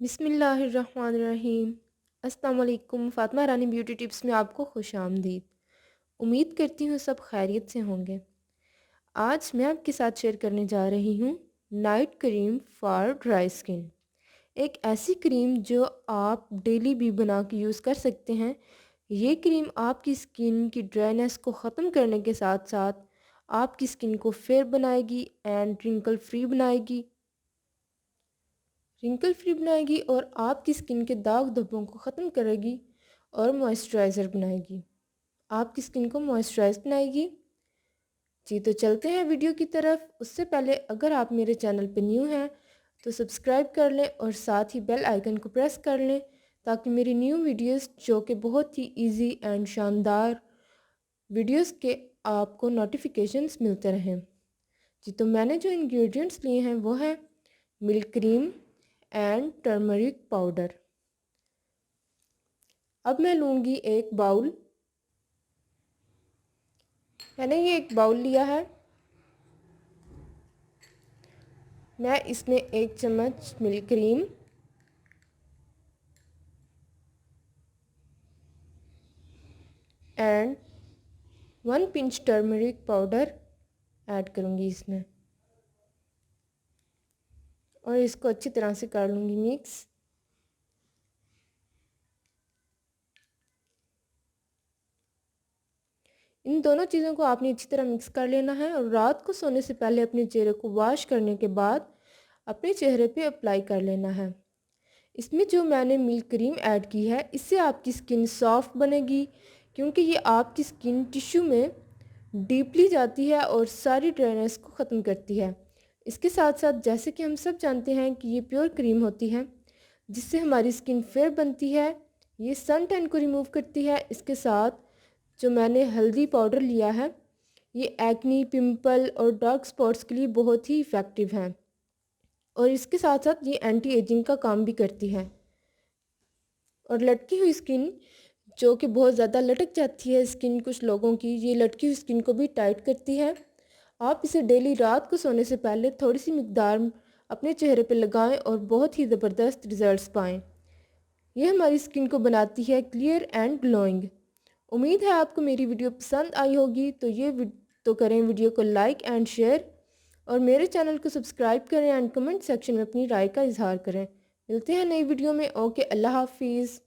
बिस्मिल्लाहिर्रहमानिर्रहीम। अस्सलाम वालेकुम। फ़ातिमा रानी ब्यूटी टिप्स में आपको खुशामदीद। उम्मीद करती हूँ सब खैरियत से होंगे। आज मैं आपके साथ शेयर करने जा रही हूँ night cream for dry skin. एक ऐसी क्रीम जो आप डेली भी बना के यूज़ कर सकते हैं। ये क्रीम आपकी स्किन की ड्राइनेस को ख़त्म करने के साथ साथ आपकी स्किन को फेयर बनाएगी एंड रिंकल फ्री बनाएगी, और आपकी स्किन के दाग धब्बों को ख़त्म करेगी और मॉइस्चराइज़र बनाएगी, आपकी स्किन को मॉइस्चराइज बनाएगी। जी तो चलते हैं वीडियो की तरफ। उससे पहले अगर आप मेरे चैनल पर न्यू हैं तो सब्सक्राइब कर लें और साथ ही बेल आइकन को प्रेस कर लें ताकि मेरी न्यू वीडियोस जो कि बहुत ही इजी एंड शानदार वीडियोस के आपको नोटिफिकेशंस मिलते रहें। जी तो मैंने जो इंग्रेडिएंट्स लिए हैं वो है milk cream and turmeric powder. अब मैं लूँगी एक बाउल। मैंने ये एक बाउल लिया है। मैं इसमें 1 चम्मच milk cream and 1 pinch turmeric powder add करूँगी इसमें और इसको अच्छी तरह से कर लूँगी मिक्स। इन दोनों चीज़ों को आपने अच्छी तरह मिक्स कर लेना है और रात को सोने से पहले अपने चेहरे को वॉश करने के बाद अपने चेहरे पे अप्लाई कर लेना है। इसमें जो मैंने मिल्क क्रीम ऐड की है इससे आपकी स्किन सॉफ्ट बनेगी क्योंकि ये आपकी स्किन टिश्यू में डीपली जाती है और सारी ड्राइनेस को ख़त्म करती है। इसके साथ साथ जैसे कि हम सब जानते हैं कि ये प्योर क्रीम होती है जिससे हमारी स्किन फेयर बनती है, ये सन टैन को रिमूव करती है। इसके साथ जो मैंने हल्दी पाउडर लिया है ये एक्नी, पिंपल और डार्क स्पॉट्स के लिए बहुत ही इफ़ेक्टिव है और इसके साथ साथ ये एंटी एजिंग का काम भी करती है। और लटकी हुई स्किन जो कि बहुत ज़्यादा लटक जाती है स्किन कुछ लोगों की, ये लटकी हुई स्किन को भी टाइट करती है। आप इसे डेली रात को सोने से पहले थोड़ी सी मिकदार अपने चेहरे पर लगाएं और बहुत ही ज़बरदस्त रिजल्ट्स पाएं। ये हमारी स्किन को बनाती है क्लियर एंड ग्लोइंग। उम्मीद है आपको मेरी वीडियो पसंद आई होगी तो करें वीडियो को लाइक एंड शेयर और मेरे चैनल को सब्सक्राइब करें एंड कमेंट सेक्शन में अपनी राय का इजहार करें। मिलते हैं नई वीडियो में। ओके, अल्लाह हाफिज़।